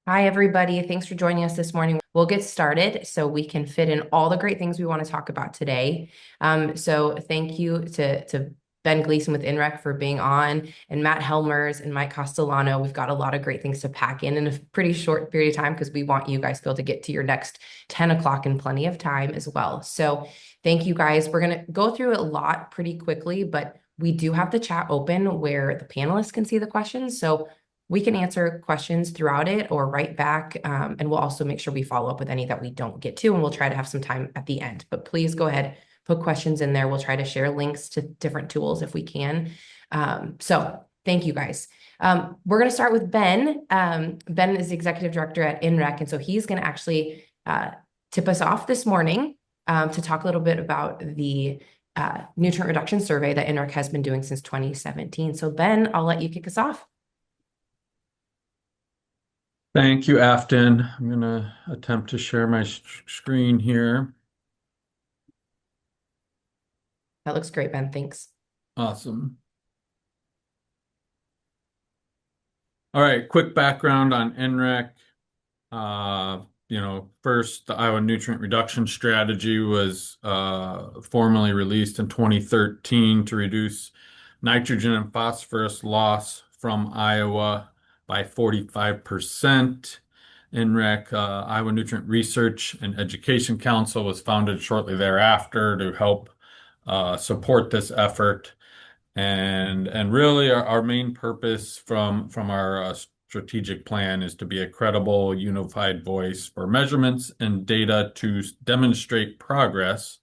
Hi, everybody. Thanks for joining us this morning. We'll get started so we can fit in all the great things we want to talk about today. So thank you to Ben Gleason with INREC for being on, and Matt Helmers and Mike Castellano. We've got a lot of great things to pack in a pretty short period of time because we want you guys to be able to get to your next 10 o'clock in plenty of time as well. So thank you guys. We're going to go through a lot pretty quickly, but we do have the chat open where the panelists can see the questions. So we can answer questions throughout it or right back. And we'll also make sure we follow up with any that we don't get to, and we'll try to have some time at the end. But please go ahead, put questions in there. We'll try to share links to different tools if we can. So thank you guys. We're going to start with Ben. Ben is the executive director at INREC, and so he's going to actually tip us off this morning to talk a little bit about the nutrient reduction survey that INREC has been doing since 2017. So Ben, I'll let you kick us off. Thank you, Afton. I'm going to attempt to share my screen here. That looks great, Ben. Thanks. Awesome. All right, quick background on NREC. First, the Iowa Nutrient Reduction Strategy was formally released in 2013 to reduce nitrogen and phosphorus loss from Iowa by 45%. INREC, Iowa Nutrient Research and Education Council, was founded shortly thereafter to help support this effort. And really, our main purpose from our strategic plan is to be a credible, unified voice for measurements and data to demonstrate progress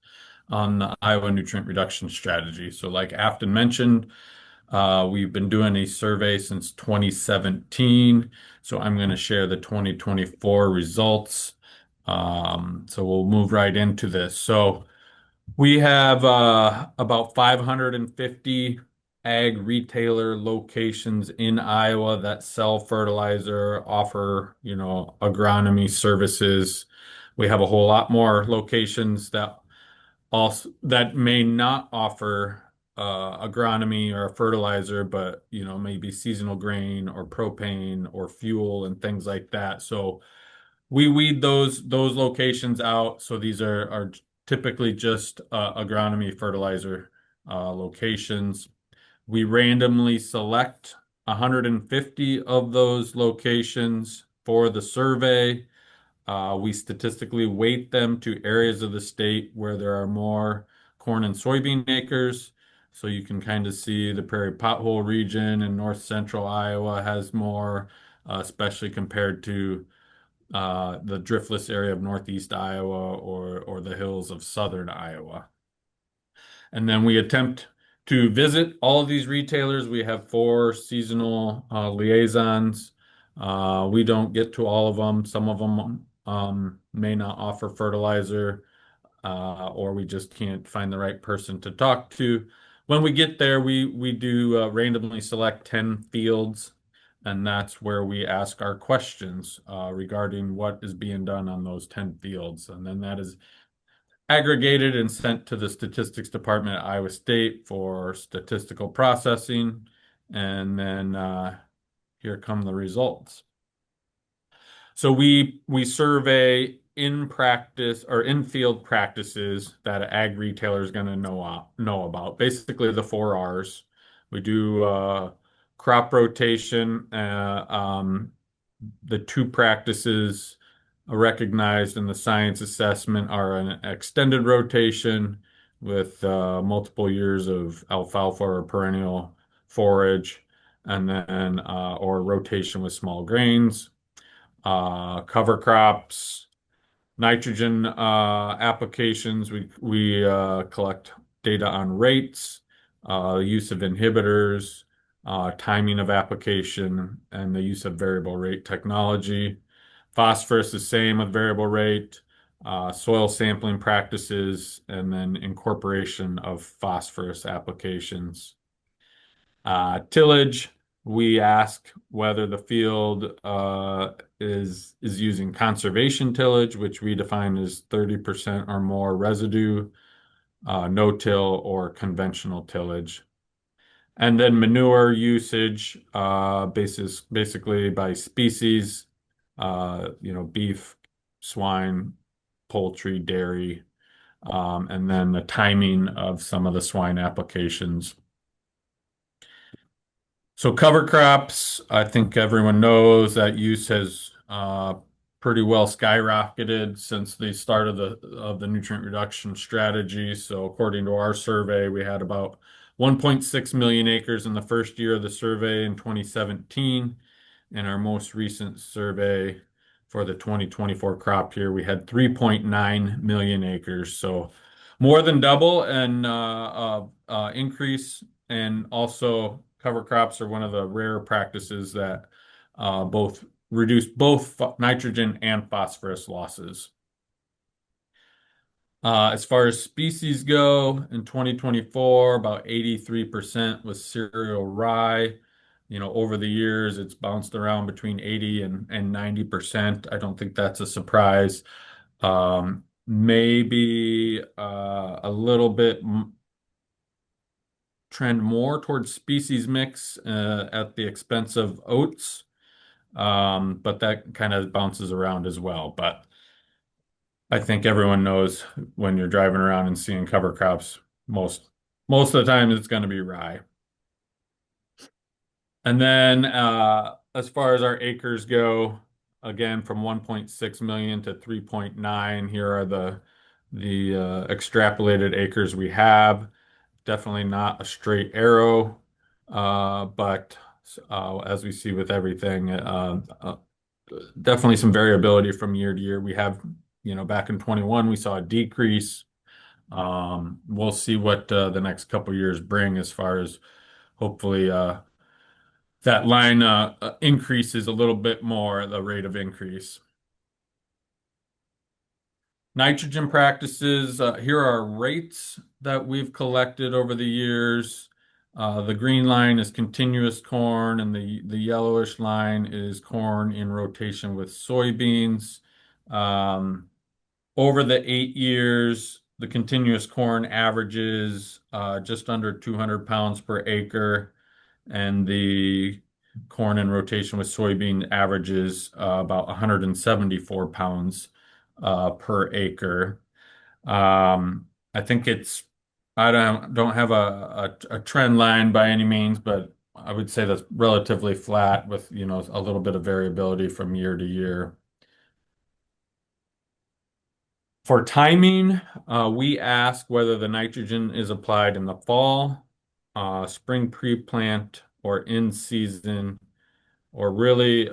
on the Iowa Nutrient Reduction Strategy. So, like Afton mentioned, we've been doing a survey since 2017. So I'm going to share the 2024 results. So we'll move right into this. So we have about 550 ag retailer locations in Iowa that sell fertilizer, offer, agronomy services. We have a whole lot more locations that may not offer agronomy or fertilizer, but maybe seasonal grain or propane or fuel and things like that. So we weed those locations out. So these are typically just agronomy fertilizer locations. We randomly select 150 of those locations for the survey. We statistically weight them to areas of the state where there are more corn and soybean acres. So you can kind of see the prairie pothole region in north central Iowa has more, especially compared to the driftless area of northeast Iowa or the hills of southern Iowa. And then we attempt to visit all of these retailers. We have 4 seasonal liaisons. We don't get to all of them. Some of them may not offer fertilizer, or we just can't find the right person to talk to. When we get there, we do randomly select 10 fields, and that's where we ask our questions regarding what is being done on those 10 fields. And then that is aggregated and sent to the statistics department at Iowa State for statistical processing. And then here come the results. So we survey in practice or in field practices that an ag retailer is going to know about. Basically, the 4 R's. We do crop rotation. The 2 practices recognized in the science assessment are an extended rotation with multiple years of alfalfa or perennial forage, and then or rotation with small grains, cover crops, nitrogen applications. We collect data on rates, use of inhibitors, timing of application, and the use of variable rate technology. Phosphorus is same with variable rate, soil sampling practices, and then incorporation of phosphorus applications. Tillage, we ask whether the field is using conservation tillage, which we define as 30% or more residue, no-till, or conventional tillage. And then manure usage, basically by species. beef, swine, poultry, dairy, and then the timing of some of the swine applications. So cover crops, I think everyone knows that use has pretty well skyrocketed since the start of the nutrient reduction strategy. So according to our survey, we had about 1.6 million acres in the first year of the survey in 2017. In our most recent survey for the 2024 crop year, we had 3.9 million acres. So more than double an increase, and also cover crops are one of the rare practices that both reduce both nitrogen and phosphorus losses. As far as species go, in 2024, about 83% was cereal rye. Over the years, it's bounced around between 80 and 90%. I don't think that's a surprise. Maybe a little bit trend more towards species mix at the expense of oats, but that kind of bounces around as well. But I think everyone knows when you're driving around and seeing cover crops, most of the time it's going to be rye. And then as far as our acres go, again from 1.6 million to 3.9, here are the extrapolated acres we have. Definitely not a straight arrow, but as we see with everything, definitely some variability from year to year. We have, back in 21, we saw a decrease. We'll see what the next couple years bring as far as hopefully that line increases a little bit more, the rate of increase. Nitrogen practices, here are rates that we've collected over the years. The green line is continuous corn, and the yellowish line is corn in rotation with soybeans. Over the 8 years, the continuous corn averages just under 200 pounds per acre, and the corn in rotation with soybean averages about 174 pounds per acre. I think I don't have a trend line by any means, but I would say that's relatively flat with, a little bit of variability from year to year. For timing, we ask whether the nitrogen is applied in the fall, spring pre-plant, or in season, or really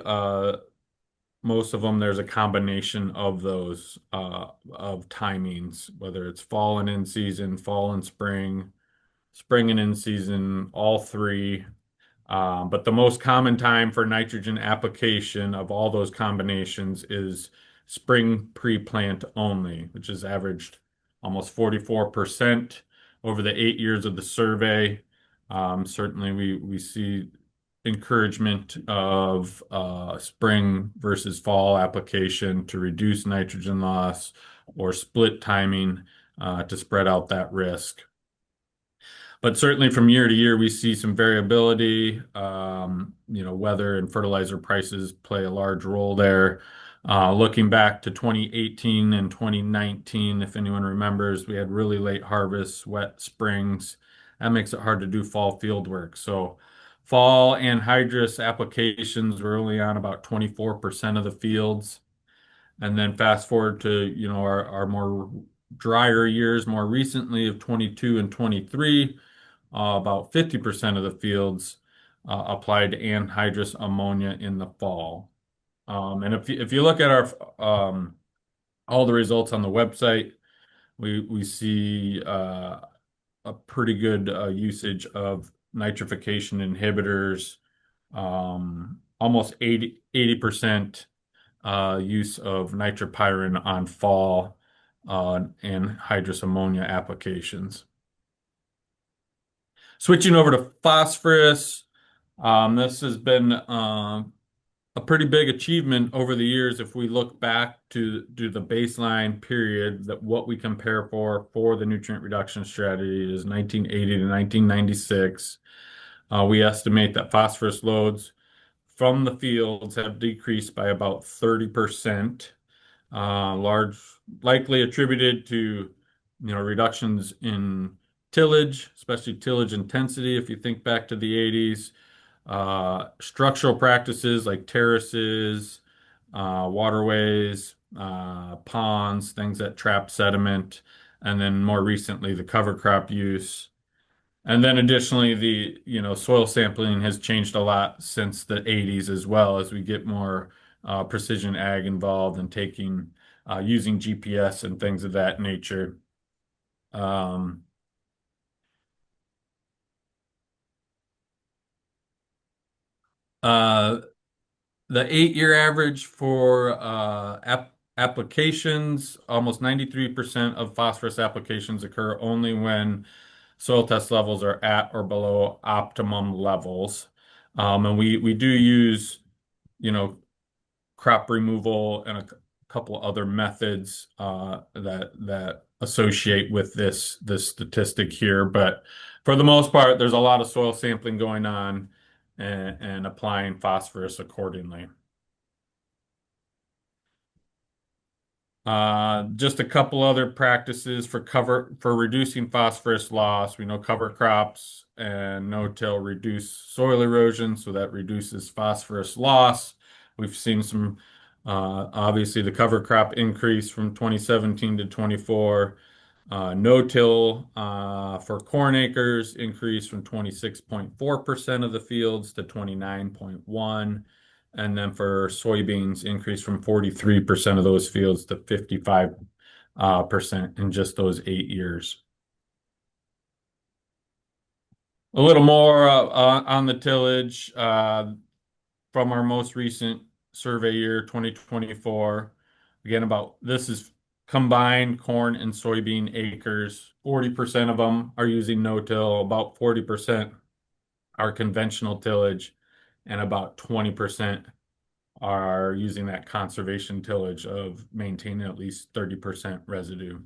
most of them, there's a combination of those of timings, whether it's fall and in season, fall and spring and in season, all three. But the most common time for nitrogen application of all those combinations is spring pre-plant only, which is averaged almost 44% over the 8 years of the survey. Certainly, we see encouragement of spring versus fall application to reduce nitrogen loss, or split timing to spread out that risk. But certainly from year to year, we see some variability. Weather and fertilizer prices play a large role there. Looking back to 2018 and 2019, if anyone remembers, we had really late harvests, wet springs. That makes it hard to do fall field work. So fall anhydrous applications were only on about 24% of the fields. And then fast forward to, our more drier years, more recently of 22 and 23, about 50% of the fields applied anhydrous ammonia in the fall. And if you look at all the results on the website, we see a pretty good usage of nitrification inhibitors, almost 80% use of nitropyrin on fall anhydrous ammonia applications. Switching over to phosphorus, this has been a pretty big achievement over the years. If we look back to the baseline period, that what we compare for the nutrient reduction strategy is 1980 to 1996. We estimate that phosphorus loads from the fields have decreased by about 30%, large likely attributed to reductions in tillage, especially tillage intensity. If you think back to the 80s, structural practices like terraces, waterways, ponds, things that trap sediment, and then more recently the cover crop use. And then additionally, soil sampling has changed a lot since the 80s as well as we get more precision ag involved and using GPS and things of that nature. Um, uh, the 8-year average for applications, almost 93% of phosphorus applications occur only when soil test levels are at or below optimum levels. And we do use, you know, crop removal and a couple other methods that associate with this statistic here. But for the most part, there's a lot of soil sampling going on and applying phosphorus accordingly. Just a couple other practices for reducing phosphorus loss. We know cover crops and no-till reduce soil erosion, so that reduces phosphorus loss. We've seen some obviously the cover crop increase from 2017 to 24. No-till for corn acres increased from 26.4% of the fields to 29.1. And then for soybeans, increased from 43% of those fields to 55% percent in just those 8 years. A little more on the tillage from our most recent survey year, 2024. Again, about this is combined corn and soybean acres. 40% of them are using no-till, about 40% are conventional tillage, and about 20% are using that conservation tillage of maintaining at least 30% residue.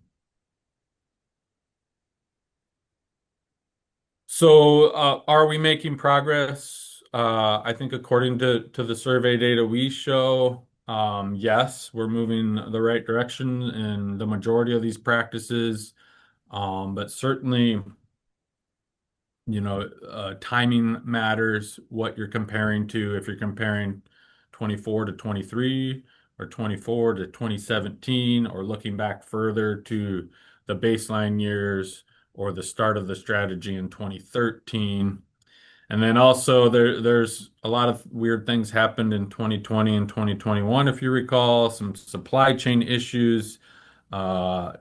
So, are we making progress? I think according to the survey data we show, yes, we're moving the right direction in the majority of these practices. But certainly, timing matters what you're comparing to. If you're comparing 24 to 23 or 24 to 2017, or looking back further to the baseline years or the start of the strategy in 2013. And then also there's a lot of weird things happened in 2020 and 2021, if you recall, some supply chain issues, uh,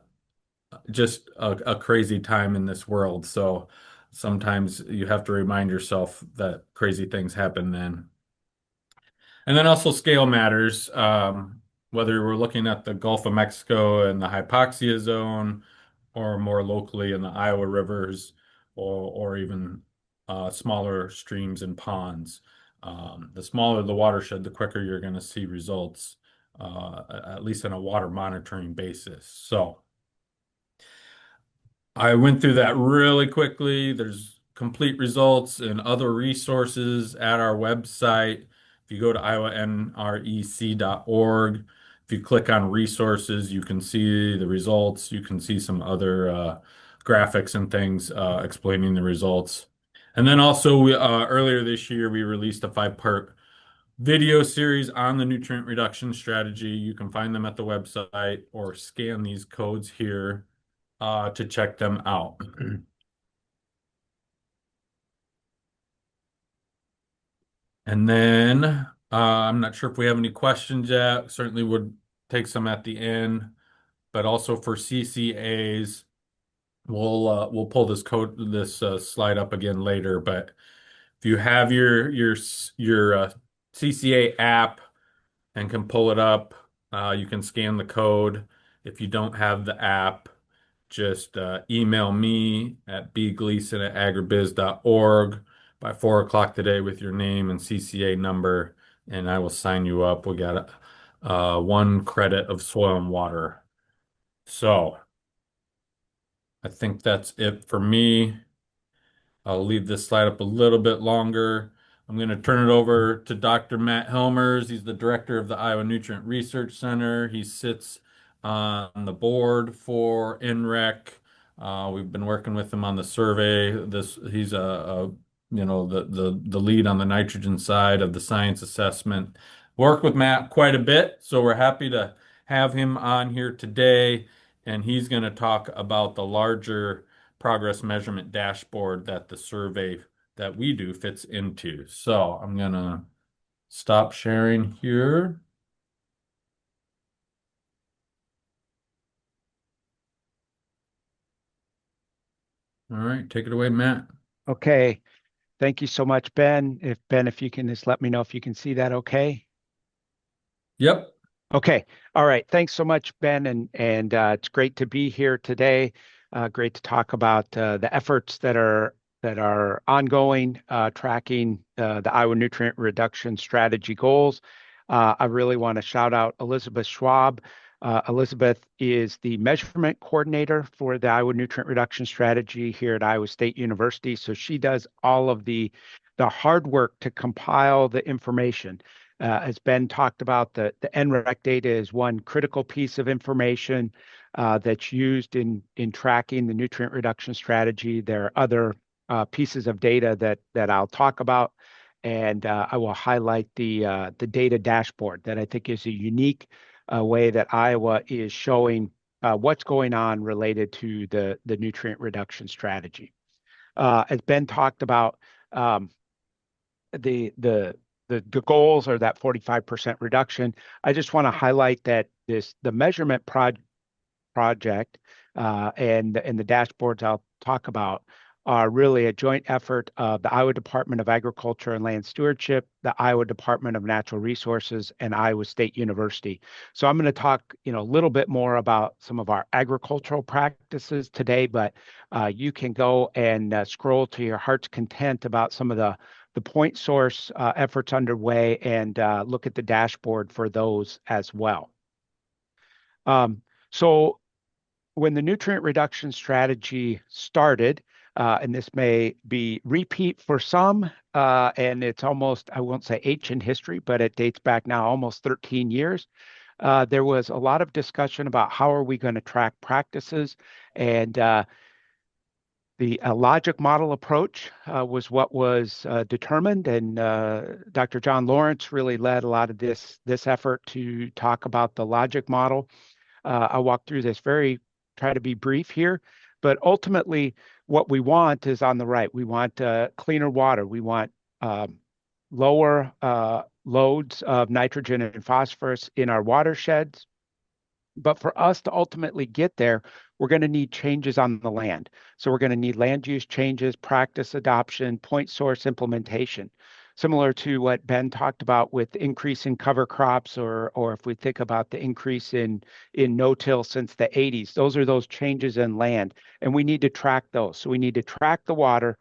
just a crazy time in this world. So sometimes you have to remind yourself that crazy things happen then. And then also scale matters. Whether we're looking at the Gulf of Mexico and the hypoxia zone, or more locally in the Iowa rivers, or even smaller streams and ponds. The smaller the watershed, the quicker you're going to see results, at least on a water monitoring basis. So I went through that really quickly. There's complete results and other resources at our website. If you go to iowanrec.org, if you click on resources, you can see the results. You can see some other graphics and things explaining the results. And then also, earlier this year, we released a 5-part video series on the nutrient reduction strategy. You can find them at the website or scan these codes here to check them out. And then I'm not sure if we have any questions yet. Certainly would take some at the end, but also for CCAs, we'll pull this slide up again later. But if you have your CCA app and can pull it up, you can scan the code. If you don't have the app, just email me at bgleason@agribiz.org by 4 o'clock today with your name and CCA number, and I will sign you up. We got 1 credit of soil and water. So I think that's it for me. I'll leave this slide up a little bit longer. I'm going to turn it over to Dr. Matt Helmers. He's the director of the Iowa Nutrient Research Center. He sits on the board for INREC. We've been working with him on the survey. He's the lead on the nitrogen side of the science assessment. Work with Matt quite a bit, so we're happy to have him on here today, and he's going to talk about the larger progress measurement dashboard that the survey that we do fits into. So I'm gonna stop sharing here. All right, take it away, Matt. Okay. Thank you so much, Ben. If you can just let me know if you can see that okay. Yep. Okay. All right. Thanks so much, Ben. And it's great to be here today. Great to talk about the efforts that are ongoing, tracking the Iowa Nutrient Reduction Strategy goals. I really want to shout out Elizabeth Schwab. Elizabeth is the measurement coordinator for the Iowa Nutrient Reduction Strategy here at Iowa State University. So she does all of the hard work to compile the information. As Ben talked about, the NREC data is one critical piece of information that's used in tracking the nutrient reduction strategy. There are other pieces of data that I'll talk about, and I will highlight the data dashboard that I think is a unique way that Iowa is showing what's going on related to the nutrient reduction strategy. As Ben talked about, the goals are that 45% reduction. I just want to highlight that the measurement project and the dashboards I'll talk about are really a joint effort of the Iowa Department of Agriculture and Land Stewardship, the Iowa Department of Natural Resources, and Iowa State University. So I'm going to talk, a little bit more about some of our agricultural practices today, but you can go and scroll to your heart's content about some of the point source efforts underway and look at the dashboard for those as well. So when the nutrient reduction strategy started, and this may be repeat for some, and it's almost, I won't say ancient history, but it dates back now almost 13 years. There was a lot of discussion about how are we going to track practices, and the logic model approach was what was determined, and Dr. John Lawrence really led a lot of this effort to talk about the logic model. I'll walk through this try to be brief here, but ultimately what we want is on the right. We want cleaner water. We want lower loads of nitrogen and phosphorus in our watersheds. But for us to ultimately get there, we're going to need changes on the land. So we're going to need land use changes, practice adoption, point source implementation. Similar to what Ben talked about with increase in cover crops, or if we think about the increase in no-till since the 80s, those are those changes in land, and we need to track those. So we need to track the water,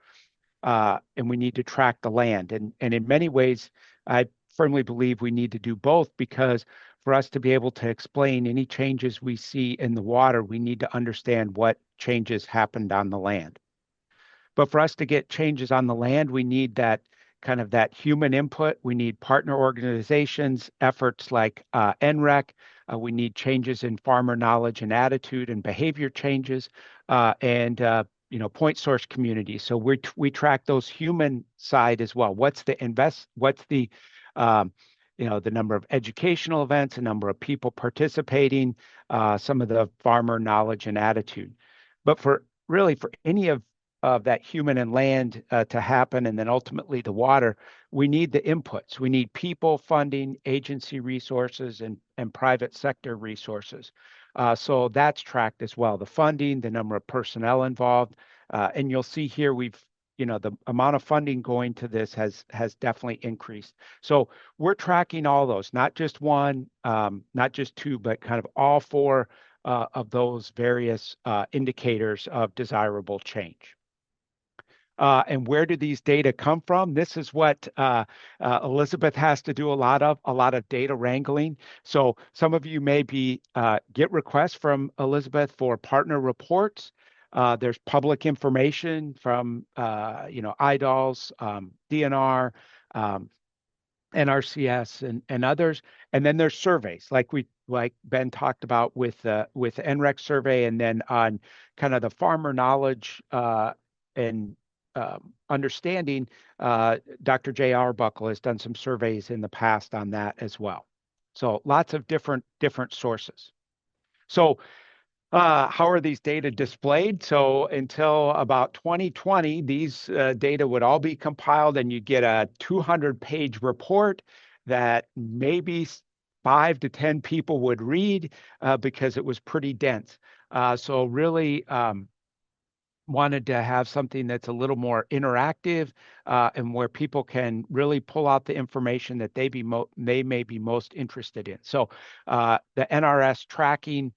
and we need to track the land. And in many ways, I firmly believe we need to do both, because for us to be able to explain any changes we see in the water, we need to understand what changes happened on the land. But for us to get changes on the land, we need that human input. We need partner organizations, efforts like NREC. We need changes in farmer knowledge and attitude and behavior changes, and point source communities. So we track those human side as well. What's the the number of educational events, the number of people participating, some of the farmer knowledge and attitude. But for any of that human and land to happen, and then ultimately the water, we need the inputs. We need people, funding, agency resources, and private sector resources. So that's tracked as well. The funding, the number of personnel involved, and you'll see here the amount of funding going to this has definitely increased. So we're tracking all those, not just one, not just two, but kind of all four of those various indicators of desirable change. And where do these data come from? This is what Elizabeth has to do a lot of data wrangling. So some of you may get requests from Elizabeth for partner reports. There's public information from IDALS, DNR, NRCS and others. And then there's surveys like Ben talked about with the NREC survey, and then on kind of the farmer knowledge and understanding, Dr. J. Arbuckle has done some surveys in the past on that as well. So lots of different sources. So how are these data displayed? So until about 2020, these data would all be compiled and you get a 200-page report that maybe 5 to 10 people would read because it was pretty dense. So really wanted to have something that's a little more interactive and where people can really pull out the information that they may be most interested in. So the NRS tracking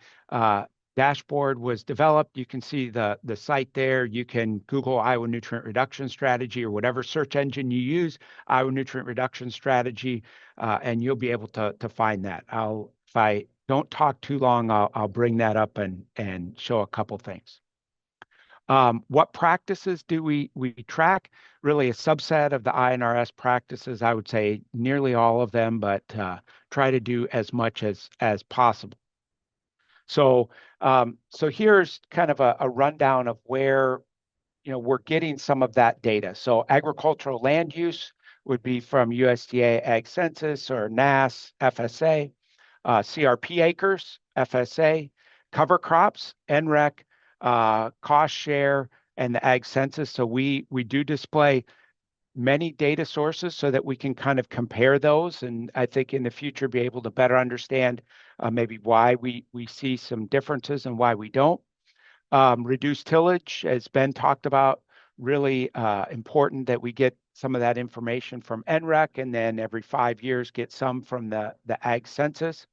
dashboard was developed. You can see the site there. You can Google Iowa Nutrient Reduction Strategy or whatever search engine you use, Iowa Nutrient Reduction Strategy, and you'll be able to find that. If I don't talk too long, I'll bring that up and show a couple things. What practices do we track? Really a subset of the INRS practices, I would say nearly all of them, but try to do as much as possible. So here's kind of a rundown of where we're getting some of that data. So agricultural land use would be from USDA Ag Census or NASS, FSA, CRP acres, FSA, cover crops, NREC, cost share, and the Ag Census. So we do display many data sources so that we can kind of compare those, and I think in the future be able to better understand maybe why we see some differences and why we don't. Reduced tillage, as Ben talked about, really important that we get some of that information from NREC, and then every 5 years get some from the Ag Census.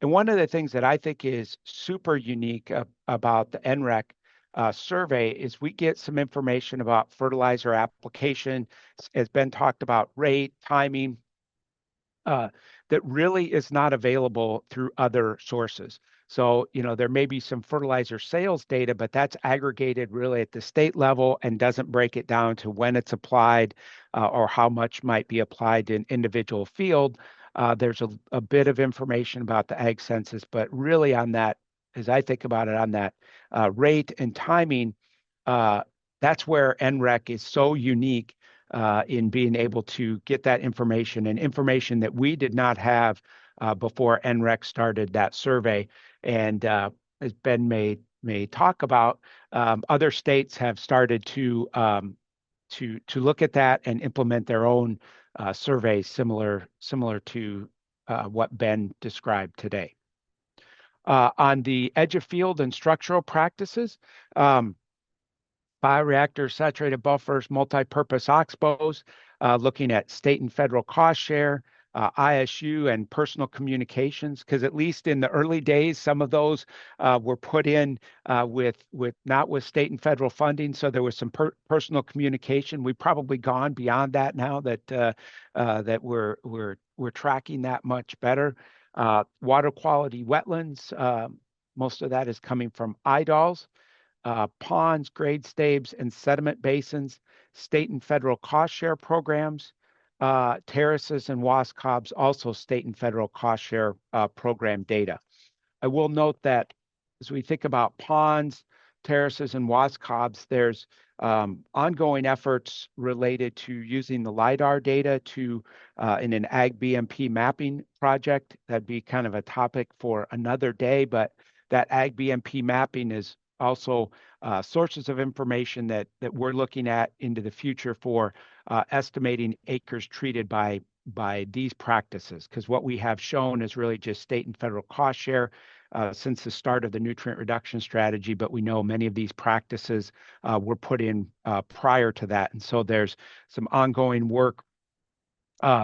And one of the things that I think is super unique about the NREC survey is we get some information about fertilizer application, as Ben talked about, rate, timing, that really is not available through other sources. So, there may be some fertilizer sales data, but that's aggregated really at the state level and doesn't break it down to when it's applied or how much might be applied in individual field. There's a bit of information about the Ag Census, but really on that, as I think about it, on that rate and timing, that's where NREC is so unique in being able to get that information, and information that we did not have before NREC started that survey. And as Ben may talk about, other states have started to look at that and implement their own surveys similar to what Ben described today. On the edge of field and structural practices, bioreactors, saturated buffers, multi-purpose oxbows, looking at state and federal cost share, ISU, and personal communications, because at least in the early days, some of those were put in with not with state and federal funding, so there was some personal communication. We've probably gone beyond that now that we're tracking that much better. Water quality, wetlands, most of that is coming from IDOLs. Ponds, grade staves, and sediment basins, state and federal cost share programs, terraces and wascobs, also state and federal cost share program data. I will note that as we think about ponds, terraces, and wascobs, there's ongoing efforts related to using the LIDAR data in an Ag BMP mapping project. That'd be kind of a topic for another day, but that Ag BMP mapping is also sources of information that we're looking at into the future for estimating acres treated by these practices, because what we have shown is really just state and federal cost share since the start of the nutrient reduction strategy, but we know many of these practices were put in prior to that. And so there's some ongoing work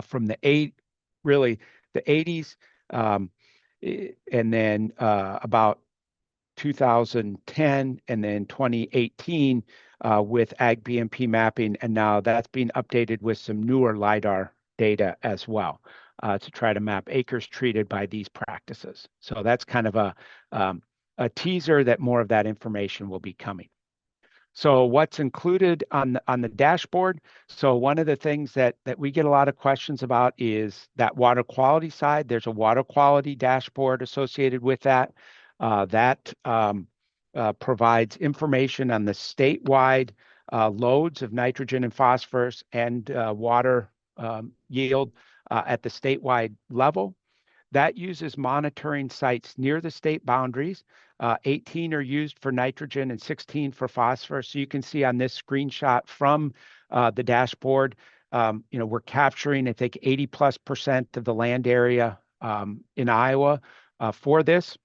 from the 80s, and then about 2010 and then 2018 with Ag BMP mapping, and now that's being updated with some newer LIDAR data as well to try to map acres treated by these practices. So that's kind of a teaser that more of that information will be coming. So what's included on the dashboard? So one of the things that we get a lot of questions about is that water quality side. There's a water quality dashboard associated with that. That provides information on the statewide loads of nitrogen and phosphorus and water yield at the statewide level. That uses monitoring sites near the state boundaries. 18 are used for nitrogen and 16 for phosphorus. So you can see on this screenshot from the dashboard, we're capturing, I think, 80+% of the land area in Iowa for this.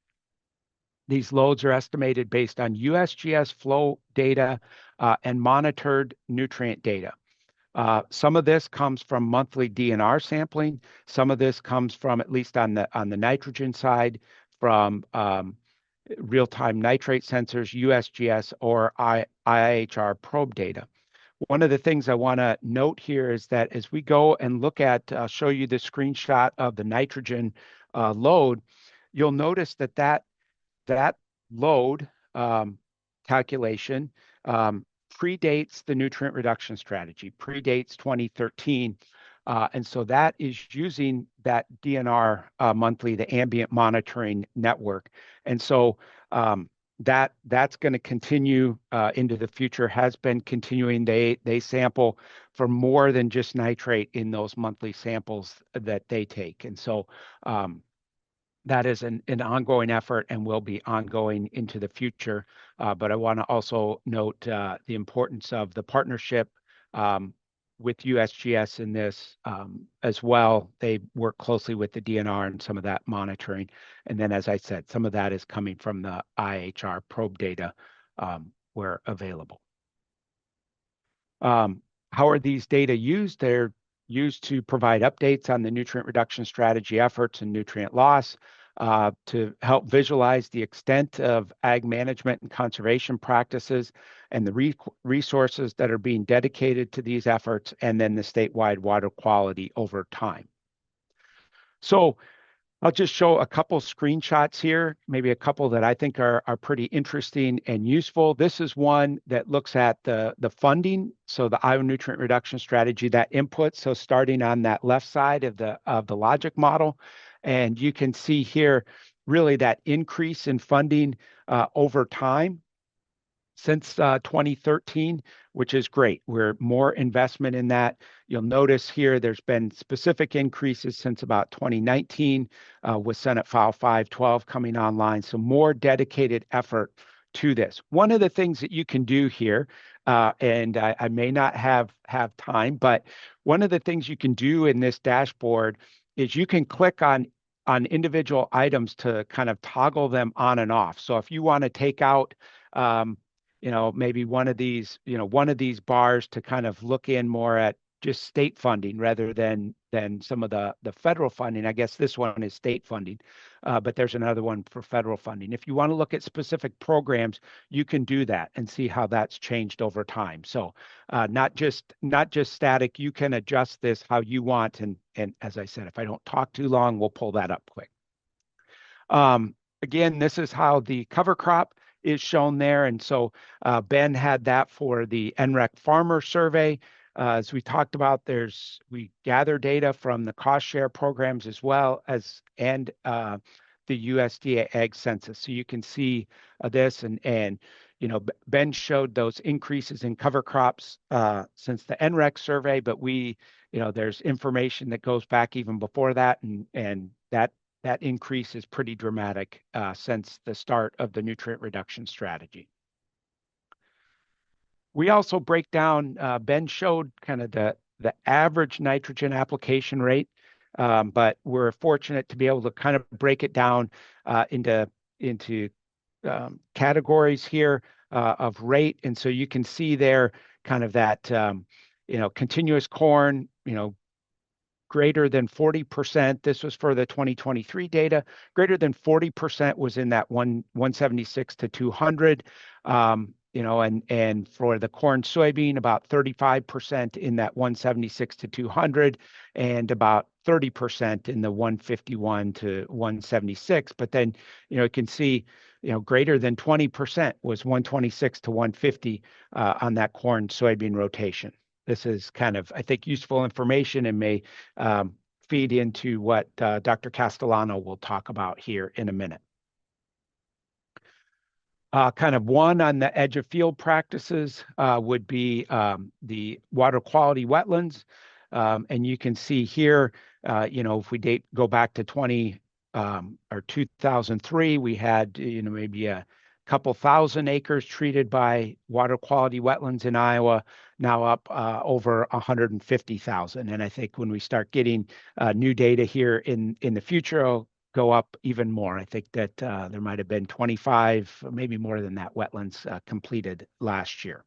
These loads are estimated based on USGS flow data and monitored nutrient data. Some of this comes from monthly DNR sampling. Some of this comes from, at least on the nitrogen side, from real-time nitrate sensors, USGS, or IIHR probe data. One of the things I want to note here is that as we go and look at, I'll show you the screenshot of the nitrogen load, you'll notice that load calculation predates the nutrient reduction strategy, predates 2013. And so that is using that DNR monthly, the ambient monitoring network. And so that's going to continue into the future, has been continuing. They sample for more than just nitrate in those monthly samples that they take. And so that is an ongoing effort and will be ongoing into the future. But I want to also note the importance of the partnership with USGS in this as well. They work closely with the DNR and some of that monitoring. And then, as I said, some of that is coming from the IHR probe data where available. How are these data used? They're used to provide updates on the nutrient reduction strategy efforts and nutrient loss, to help visualize the extent of ag management and conservation practices and the resources that are being dedicated to these efforts, and then the statewide water quality over time. So I'll just show a couple screenshots here, maybe a couple that I think are pretty interesting and useful. This is one that looks at the funding. So the Iowa Nutrient Reduction Strategy, that input. So starting on that left side of the logic model, and you can see here really that increase in funding over time since 2013, which is great. We're more investment in that. You'll notice here there's been specific increases since about 2019 with Senate File 512 coming online. So more dedicated effort to this. One of the things that you can do here, and I may not have time, but one of the things you can do in this dashboard is you can click on individual items to kind of toggle them on and off. So if you want to take out maybe one of these bars to kind of look in more at just state funding rather than some of the federal funding. I guess this one is state funding, but there's another one for federal funding. If you want to look at specific programs, you can do that and see how that's changed over time. So not just static. You can adjust this how you want. And as I said, if I don't talk too long, we'll pull that up quick. Again, this is how the cover crop is shown there. And so Ben had that for the INREC Farmer Survey. As we talked about, we gather data from the cost share programs as well as the USDA Ag Census. So you can see this and Ben showed those increases in cover crops since the INREC survey, but there's information that goes back even before that, and that increase is pretty dramatic since the start of the nutrient reduction strategy. We also break down, Ben showed kind of the average nitrogen application rate, but we're fortunate to be able to kind of break it down into categories here of rate. And so you can see there kind of that, continuous corn, greater than 40%. This was for the 2023 data. Greater than 40% was in that 176 to 200. and for the corn soybean, about 35% in that 176 to 200, and about 30% in the 151 to 176. But then, you can see, greater than 20% was 126 to 150 on that corn soybean rotation. This is kind of, I think, useful information and may feed into what Dr. Castellano will talk about here in a minute. Kind of one on the edge of field practices would be the water quality wetlands. And you can see here, if we go back to 2003, we had, maybe a couple thousand acres treated by water quality wetlands in Iowa, now up over 150,000. And I think when we start getting new data here in the future, it'll go up even more. I think that there might have been 25, maybe more than that, wetlands completed last year.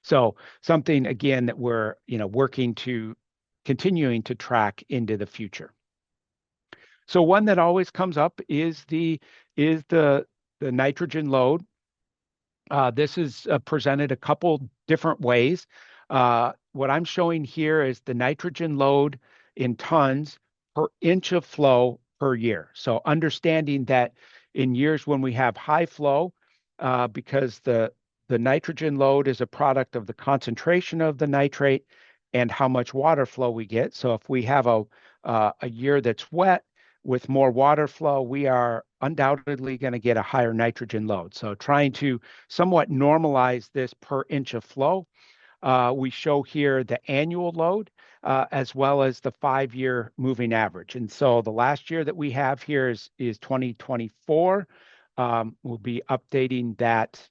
So something, again, that we're working to continuing to track into the future. So one that always comes up is the nitrogen load. This is presented a couple different ways. What I'm showing here is the nitrogen load in tons per inch of flow per year. So understanding that in years when we have high flow, because the nitrogen load is a product of the concentration of the nitrate and how much water flow we get. So if we have a year that's wet with more water flow, we are undoubtedly going to get a higher nitrogen load. So trying to somewhat normalize this per inch of flow, we show here the annual load as well as the 5-year moving average. And so the last year that we have here is 2024. We'll be updating that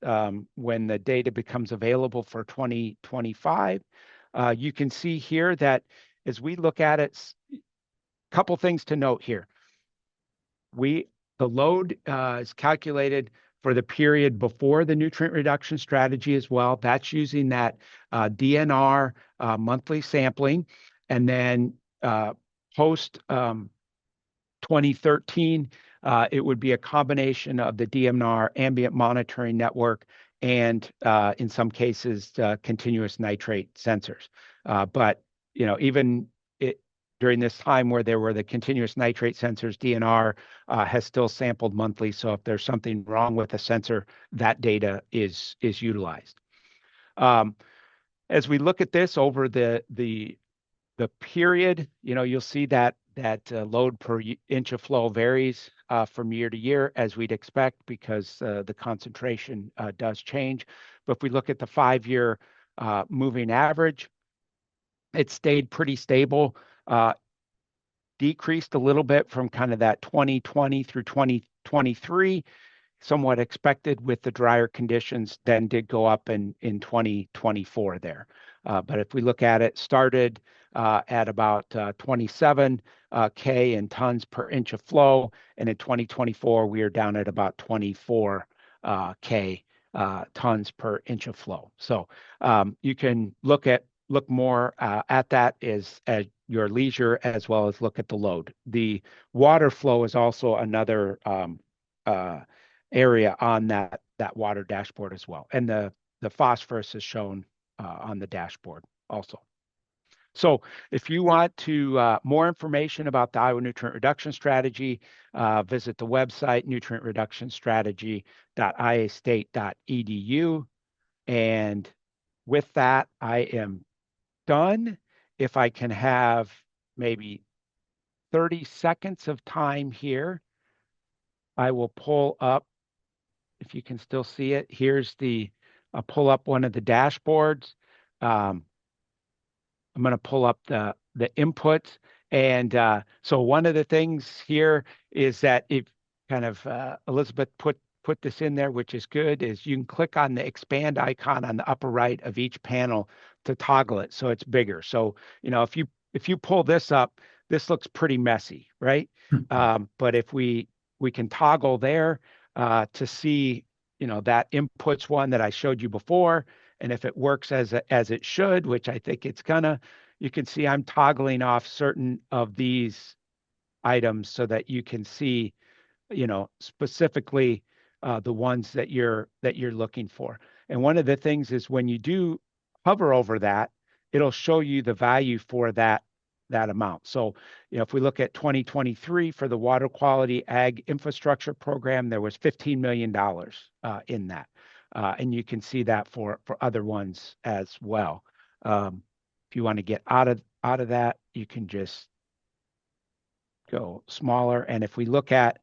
when the data becomes available for 2025. You can see here that as we look at it, a couple things to note here. The load is calculated for the period before the nutrient reduction strategy as well. That's using that DNR monthly sampling. And then post 2013, it would be a combination of the DNR ambient monitoring network and in some cases, continuous nitrate sensors. But even during this time where there were the continuous nitrate sensors, DNR has still sampled monthly. So if there's something wrong with the sensor, that data is utilized. As we look at this over the period, you'll see that load per inch of flow varies from year to year, as we'd expect, because the concentration does change. But if we look at the 5-year moving average, it stayed pretty stable. Decreased a little bit from kind of that 2020 through 2023, somewhat expected with the drier conditions, then did go up in 2024 there. But if we look at it, started at about 27 K in tons per inch of flow, and in 2024 we are down at about 24 K tons per inch of flow. So you can look more at that at your leisure, as well as look at the load. The water flow is also another area on that water dashboard as well. And the phosphorus is shown on the dashboard also. So if you want more information about the Iowa Nutrient Reduction Strategy, visit the website nutrientreductionstrategy.iastate.edu. And with that, I am done. If I can have maybe 30 seconds of time here, I will pull up, if you can still see it, I'll pull up one of the dashboards. I'm going to pull up the inputs. And so one of the things here is that if kind of Elizabeth put this in there, which is good, is you can click on the expand icon on the upper right of each panel to toggle it so it's bigger. So, if you pull this up, this looks pretty messy, right? But if we can toggle there to see, that inputs one that I showed you before, and if it works as it should, which I think it's gonna, you can see I'm toggling off certain of these items so that you can see, specifically the ones that you're looking for. And one of the things is when you do hover over that, it'll show you the value for that amount. So, if we look at 2023 for the Water Quality Ag Infrastructure Program, there was $15 million in that. And you can see that for other ones as well. If you want to get out of that, you can just go smaller. And if we look at,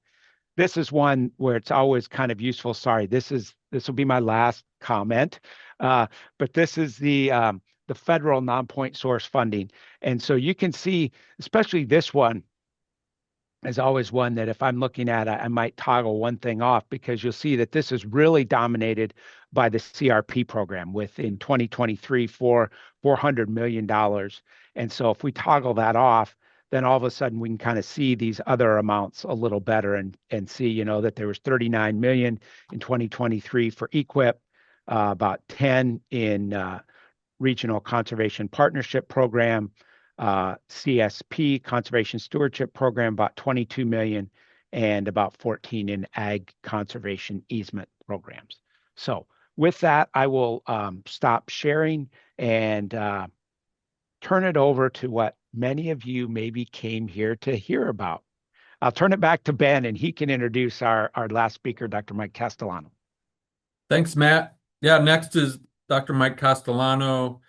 this is one where it's always kind of useful. Sorry, this will be my last comment. But this is the federal non-point source funding. And so you can see, especially this one is always one that if I'm looking at, I might toggle one thing off, because you'll see that this is really dominated by the CRP program within 2023 for $400 million. And so if we toggle that off, then all of a sudden we can kind of see these other amounts a little better and see, that there was 39 million in 2023 for EQIP, about 10 in Regional Conservation Partnership Program, CSP, Conservation Stewardship Program, about 22 million, and about 14 in Ag Conservation Easement Programs. So with that, I will stop sharing and turn it over to what many of you maybe came here to hear about. I'll turn it back to Ben, and he can introduce our last speaker, Dr. Mike Castellano. Thanks, Matt. Yeah, next is Dr. Mike Castellano,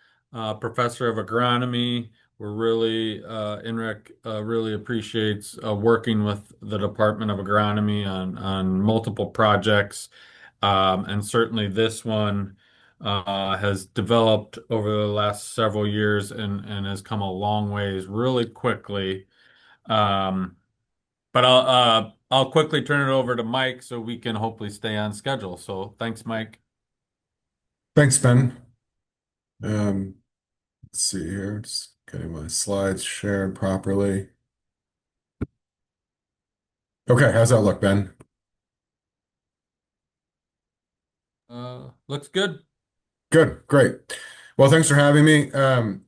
professor of agronomy. We're really, INREC really appreciates working with the Department of Agronomy on multiple projects. And certainly this one has developed over the last several years and has come a long ways really quickly. But I'll quickly turn it over to Mike so we can hopefully stay on schedule. So thanks, Mike. Thanks, Ben. Let's see here, just getting my slides shared properly. Okay, how's that look, Ben? Looks good. Good, great. Well, thanks for having me. I'm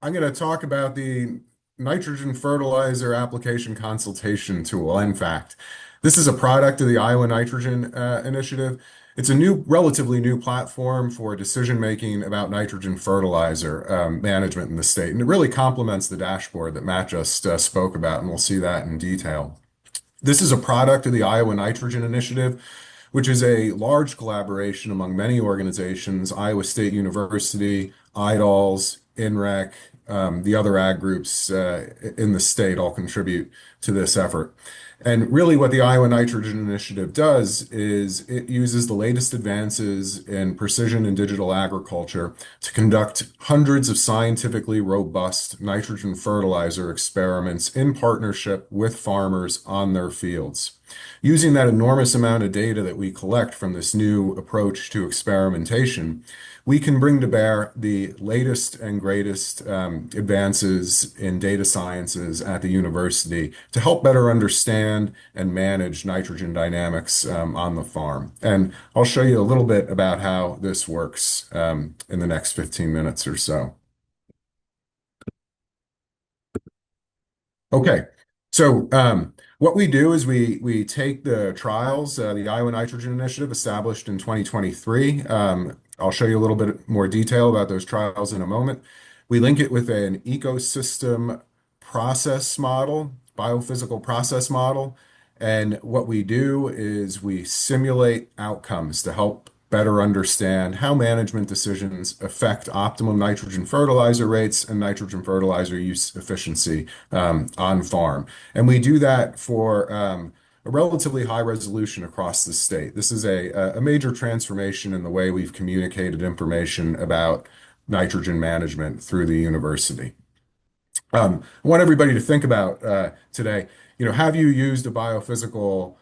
going to talk about the nitrogen fertilizer application consultation tool. In fact, this is a product of the Iowa Nitrogen Initiative. It's a relatively new platform for decision-making about nitrogen fertilizer management in the state. And it really complements the dashboard that Matt just spoke about, and we'll see that in detail. This is a product of the Iowa Nitrogen Initiative, which is a large collaboration among many organizations: Iowa State University, IDALS, INREC, the other ag groups in the state all contribute to this effort. And really what the Iowa Nitrogen Initiative does is it uses the latest advances in precision and digital agriculture to conduct hundreds of scientifically robust nitrogen fertilizer experiments in partnership with farmers on their fields. Using that enormous amount of data that we collect from this new approach to experimentation, we can bring to bear the latest and greatest advances in data sciences at the university to help better understand and manage nitrogen dynamics on the farm. And I'll show you a little bit about how this works in the next 15 minutes or so. Okay, so what we do is we take the trials, the Iowa Nitrogen Initiative established in 2023. I'll show you a little bit more detail about those trials in a moment. We link it with an ecosystem process model, biophysical process model. And what we do is we simulate outcomes to help better understand how management decisions affect optimum nitrogen fertilizer rates and nitrogen fertilizer use efficiency on farm. And we do that for a relatively high resolution across the state. This is a major transformation in the way we've communicated information about nitrogen management through the university. I want everybody to think about today, have you used a biophysical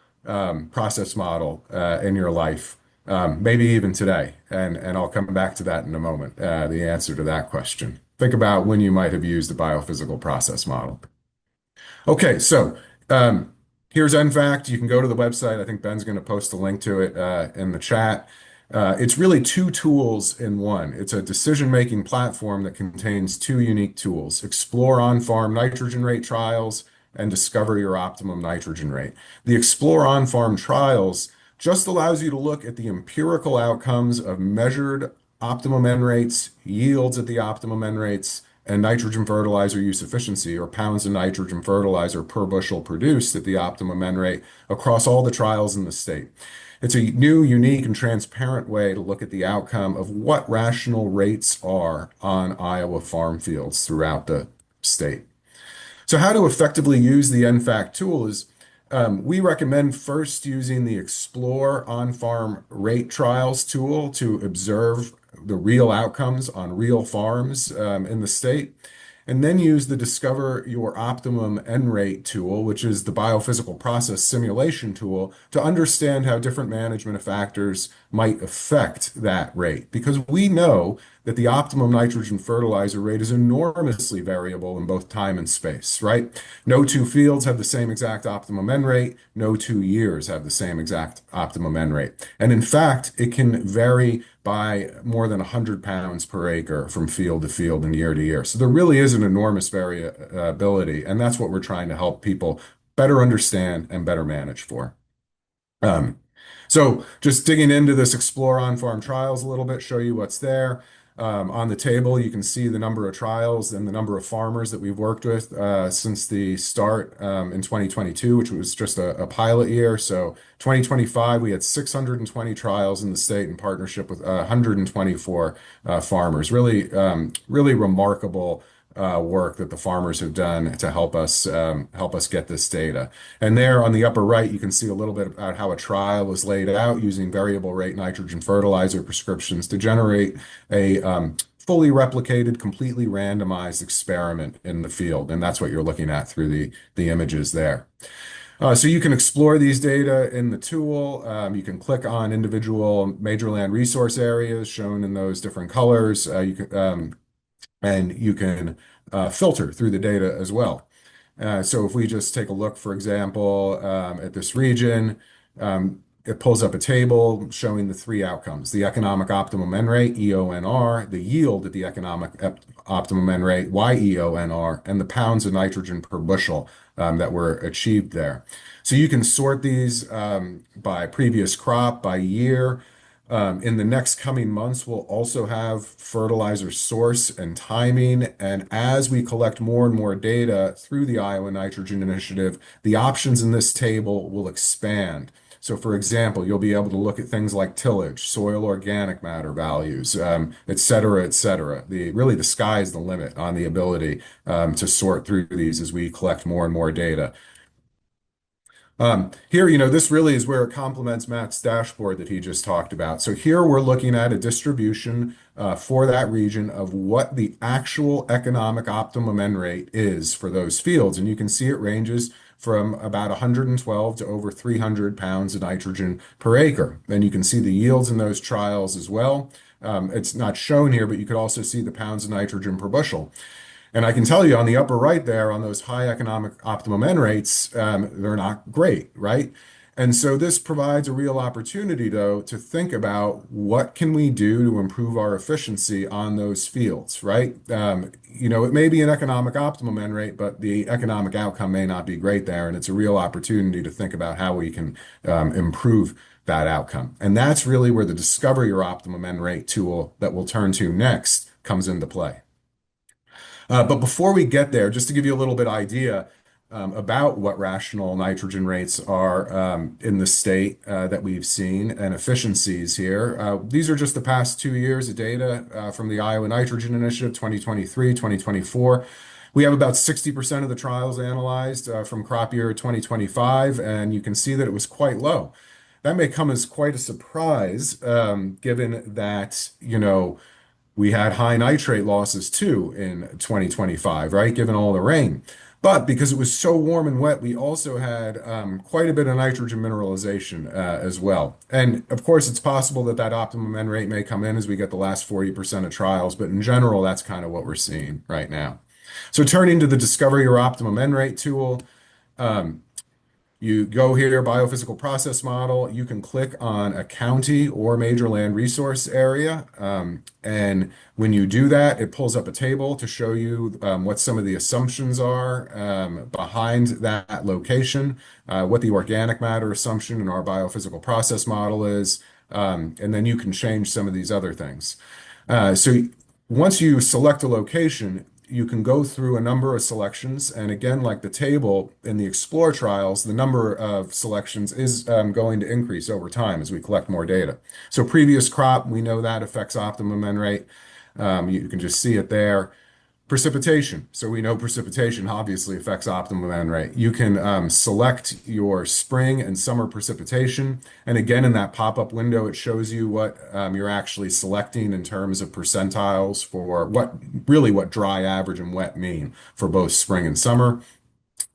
process model in your life? Maybe even today, and I'll come back to that in a moment, the answer to that question. Think about when you might have used a biophysical process model. Okay, so here's NFACT. You can go to the website. I think Ben's going to post a link to it in the chat. It's really two tools in one. It's a decision-making platform that contains two unique tools: Explore on-farm nitrogen rate trials and Discover your optimum nitrogen rate. The Explore on-farm trials just allows you to look at the empirical outcomes of measured optimum N rates, yields at the optimum N rates, and nitrogen fertilizer use efficiency, or pounds of nitrogen fertilizer per bushel produced at the optimum N rate across all the trials in the state. It's a new, unique, and transparent way to look at the outcome of what rational rates are on Iowa farm fields throughout the state. So how to effectively use the NFAC tool is we recommend first using the Explore on-farm rate trials tool to observe the real outcomes on real farms in the state, and then use the Discover Your Optimum N rate tool, which is the biophysical process simulation tool, to understand how different management factors might affect that rate. Because we know that the optimum nitrogen fertilizer rate is enormously variable in both time and space, right? No two fields have the same exact optimum N rate. No 2 years have the same exact optimum N rate. And in fact, it can vary by more than 100 pounds per acre from field to field and year to year. So there really is an enormous variability, and that's what we're trying to help people better understand and better manage for. Um, so just digging into this Explore on-farm trials a little bit, show you what's there. On the table, you can see the number of trials and the number of farmers that we've worked with since the start in 2022, which was just a pilot year. So 2025, we had 620 trials in the state in partnership with 124 farmers. Really remarkable work that the farmers have done to help us get this data. And there on the upper right, you can see a little bit about how a trial was laid out using variable rate nitrogen fertilizer prescriptions to generate a fully replicated, completely randomized experiment in the field. And that's what you're looking at through the images there. So you can explore these data in the tool. You can click on individual major land resource areas shown in those different colors. And you can filter through the data as well. So if we just take a look, for example, at this region, it pulls up a table showing the three outcomes: the economic optimum N rate, EONR, the yield at the economic optimum N rate, YEONR, and the pounds of nitrogen per bushel that were achieved there. So you can sort these by previous crop, by year. In the next coming months, we'll also have fertilizer source and timing. And as we collect more and more data through the Iowa Nitrogen Initiative, the options in this table will expand. So for example, you'll be able to look at things like tillage, soil organic matter values, et cetera, et cetera. Really, the sky is the limit on the ability to sort through these as we collect more and more data. Here, this really is where it complements Matt's dashboard that he just talked about. So here we're looking at a distribution for that region of what the actual economic optimum N rate is for those fields. And you can see it ranges from about 112 to over 300 pounds of nitrogen per acre. And you can see the yields in those trials as well. It's not shown here, but you could also see the pounds of nitrogen per bushel. And I can tell you on the upper right there, on those high economic optimum N rates, they're not great, right? And so this provides a real opportunity, though, to think about what can we do to improve our efficiency on those fields, right? It may be an economic optimum N rate, but the economic outcome may not be great there. And it's a real opportunity to think about how we can improve that outcome. And that's really where the Discover Your Optimum N rate tool that we'll turn to next comes into play. But before we get there, just to give you a little bit idea about what rational nitrogen rates are in the state that we've seen and efficiencies here. These are just the past 2 years of data from the Iowa Nitrogen Initiative, 2023, 2024. We have about 60% of the trials analyzed from crop year 2025, and you can see that it was quite low. That may come as quite a surprise, given that, we had high nitrate losses too in 2025, right? Given all the rain. But because it was so warm and wet, we also had quite a bit of nitrogen mineralization as well. And of course, it's possible that that optimum N rate may come in as we get the last 40% of trials. But in general, that's kind of what we're seeing right now. So turning to the Discover Your Optimum N rate tool, You go here, biophysical process model. You can click on a county or major land resource area. And when you do that, it pulls up a table to show you what some of the assumptions are behind that location, what the organic matter assumption in our biophysical process model is. And then you can change some of these other things. So once you select a location, you can go through a number of selections. And again, like the table in the Explore trials, the number of selections is going to increase over time as we collect more data. So previous crop, we know that affects optimum N rate. You can just see it there. Precipitation. So we know precipitation obviously affects optimum N rate. You can select your spring and summer precipitation. And again, in that pop-up window, it shows you what you're actually selecting in terms of percentiles for what dry, average, and wet mean for both spring and summer.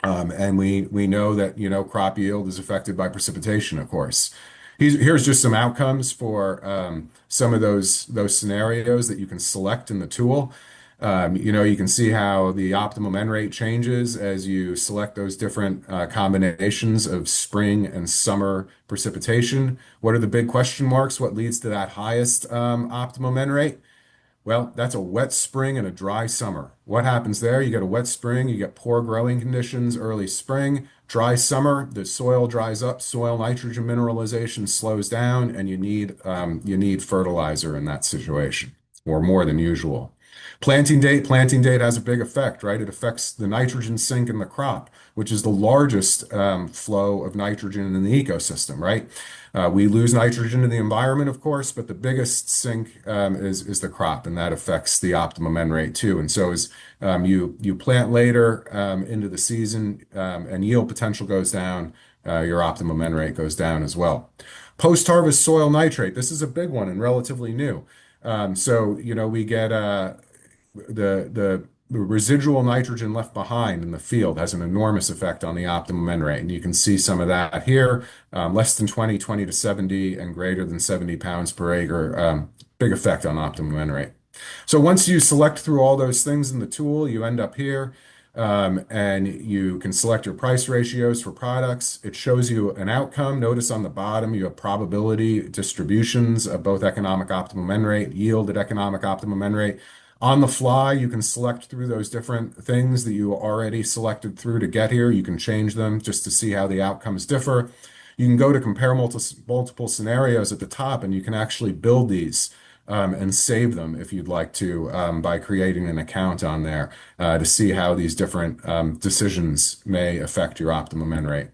And we know that, crop yield is affected by precipitation, of course. Here's just some outcomes for some of those scenarios that you can select in the tool. You can see how the optimum N rate changes as you select those different combinations of spring and summer precipitation. What are the big question marks? What leads to that highest optimum N rate? Well, that's a wet spring and a dry summer. What happens there? You get a wet spring, you get poor growing conditions early spring. Dry summer, the soil dries up, soil nitrogen mineralization slows down, and you need fertilizer in that situation, or more than usual. Planting date has a big effect, right? It affects the nitrogen sink in the crop, which is the largest flow of nitrogen in the ecosystem, right? We lose nitrogen in the environment, of course, but the biggest sink is the crop, and that affects the optimum N rate too. And so as you plant later into the season and yield potential goes down, your optimum N rate goes down as well. Post-harvest soil nitrate. This is a big one and relatively new. We get the residual nitrogen left behind in the field has an enormous effect on the optimum N rate. And you can see some of that here, less than 20, 20 to 70, and greater than 70 pounds per acre. Big effect on optimum N rate. So once you select through all those things in the tool, you end up here. And you can select your price ratios for products. It shows you an outcome. Notice on the bottom, you have probability distributions of both economic optimum N rate, yield at economic optimum N rate. On the fly, you can select through those different things that you already selected through to get here. You can change them just to see how the outcomes differ. You can go to compare multiple scenarios at the top, and you can actually build these and save them if you'd like to by creating an account on there to see how these different decisions may affect your optimum N rate.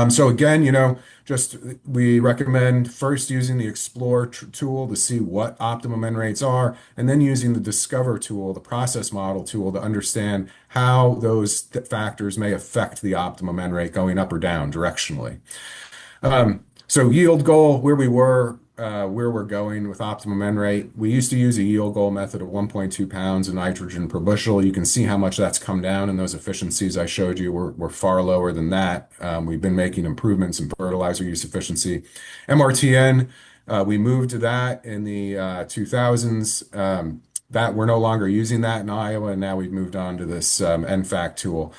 So again, just we recommend first using the Explore tool to see what optimum N rates are, and then using the Discover tool, the process model tool, to understand how those factors may affect the optimum N rate going up or down directionally. So yield goal, where we're going with optimum N rate. We used to use a yield goal method of 1.2 pounds of nitrogen per bushel. You can see how much that's come down in those efficiencies I showed you. We're far lower than that. We've been making improvements in fertilizer use efficiency. MRTN, we moved to that in the 2000s. That we're no longer using that in Iowa, and now we've moved on to this NFAC tool.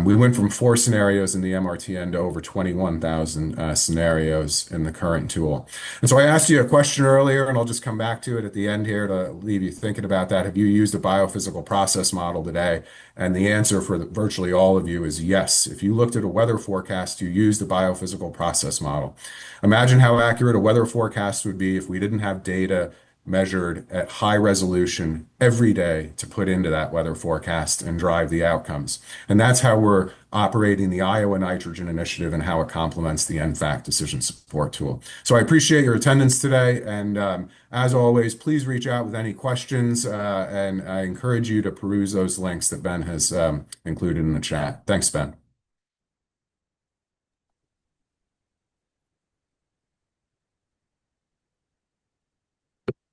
We went from 4 scenarios in the MRTN to over 21,000 scenarios in the current tool. And so I asked you a question earlier, and I'll just come back to it at the end here to leave you thinking about that. Have you used a biophysical process model today? And the answer for virtually all of you is yes. If you looked at a weather forecast, you used a biophysical process model. Imagine how accurate a weather forecast would be if we didn't have data measured at high resolution every day to put into that weather forecast and drive the outcomes. And that's how we're operating the Iowa Nitrogen Initiative and how it complements the NFAC decision support tool. So I appreciate your attendance today. And as always, please reach out with any questions. And I encourage you to peruse those links that Ben has included in the chat. Thanks, Ben.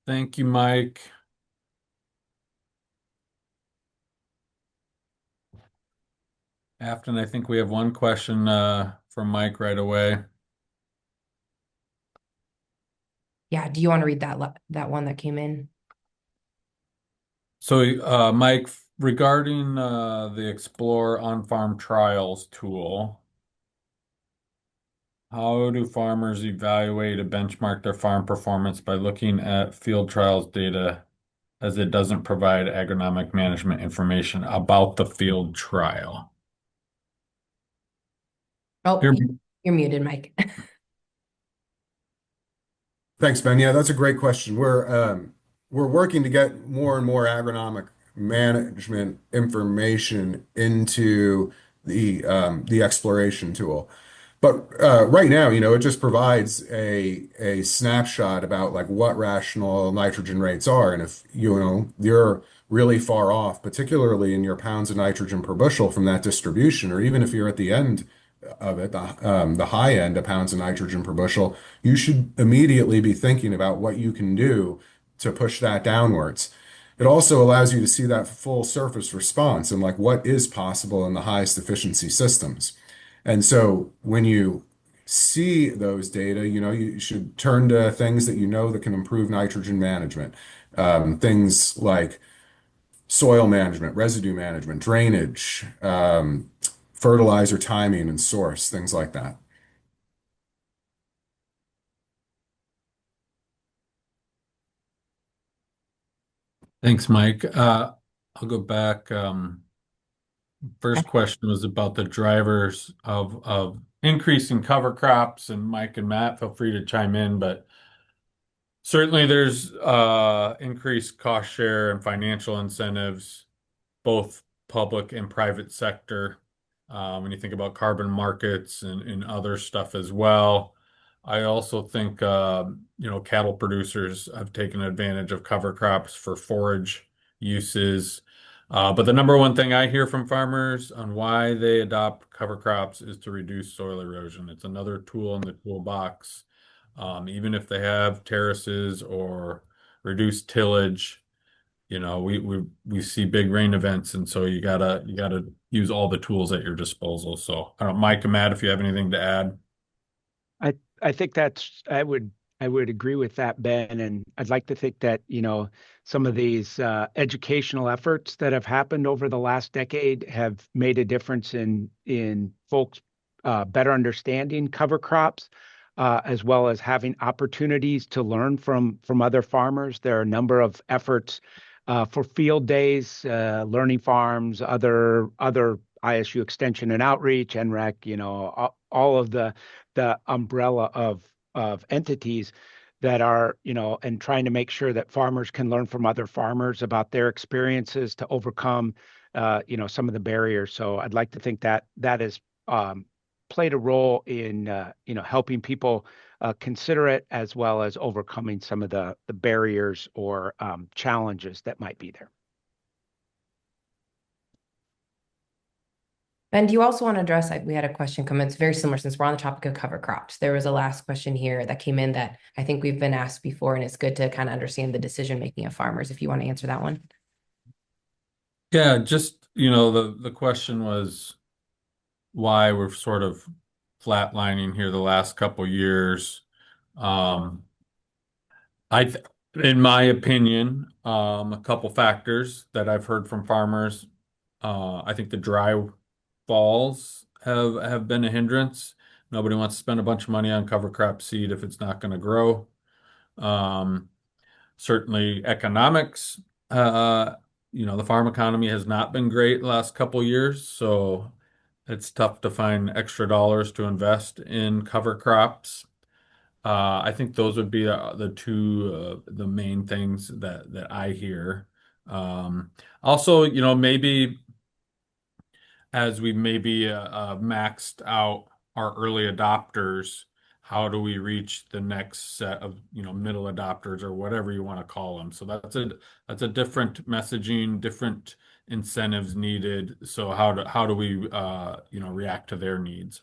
Thank you, Mike. Afton, I think we have one question from Mike right away. Yeah, do you want to read that one that came in? So, Mike, regarding the Explore on-farm trials tool, How do farmers evaluate and benchmark their farm performance by looking at field trials data as it doesn't provide agronomic management information about the field trial? Oh, Here, you're muted, Mike. Thanks, Ben. Yeah, that's a great question. We're working to get more and more agronomic management information into the exploration tool. But right now, it just provides a snapshot about like what rational nitrogen rates are, and if you're really far off, particularly in your pounds of nitrogen per bushel from that distribution, or even if you're at the end of it, the high end of pounds of nitrogen per bushel, you should immediately be thinking about what you can do to push that downwards. It also allows you to see that full surface response and like what is possible in the highest efficiency systems. And so when you see those data, you should turn to things that that can improve nitrogen management. Things like soil management, residue management, drainage, fertilizer timing and source, things like that. thanks, Mike. I'll go back. First question was about the drivers of increasing cover crops, and Mike and Matt, feel free to chime in, but certainly there's increased cost share and financial incentives, both public and private sector. When you think about carbon markets and other stuff as well. I also think cattle producers have taken advantage of cover crops for forage uses. But the number one thing I hear from farmers on why they adopt cover crops is to reduce soil erosion. It's another tool in the toolbox. Even if they have terraces or reduced tillage, we see big rain events, and so you gotta use all the tools at your disposal. So I don't know, Mike and Matt, if you have anything to add. I think I would agree with that, Ben, and I'd like to think that some of these educational efforts that have happened over the last decade have made a difference in folks better understanding cover crops, as well as having opportunities to learn from other farmers. There are a number of efforts for field days, learning farms, other ISU extension and outreach, NREC, all of the umbrella of entities that are, and trying to make sure that farmers can learn from other farmers about their experiences to overcome, some of the barriers. So I'd like to think that that has played a role in, helping people consider it, as well as overcoming some of the barriers or challenges that might be there. Ben, do you also want to address, we had a question come in, it's very similar since we're on the topic of cover crops. There was a last question here that came in that I think we've been asked before, and it's good to kind of understand the decision-making of farmers, if you want to answer that one. Yeah, just the question was why we're sort of flatlining here the last couple years. In my opinion, a couple factors that I've heard from farmers. I think the dry falls have been a hindrance. Nobody wants to spend a bunch of money on cover crop seed if it's not going to grow. Certainly economics, the farm economy has not been great the last couple years, so it's tough to find extra dollars to invest in cover crops. I think those would be the two the main things that I hear. Also, maybe as we maybe maxed out our early adopters, how do we reach the next set of middle adopters or whatever you want to call them? So that's a different messaging, different incentives needed. So how do we react to their needs?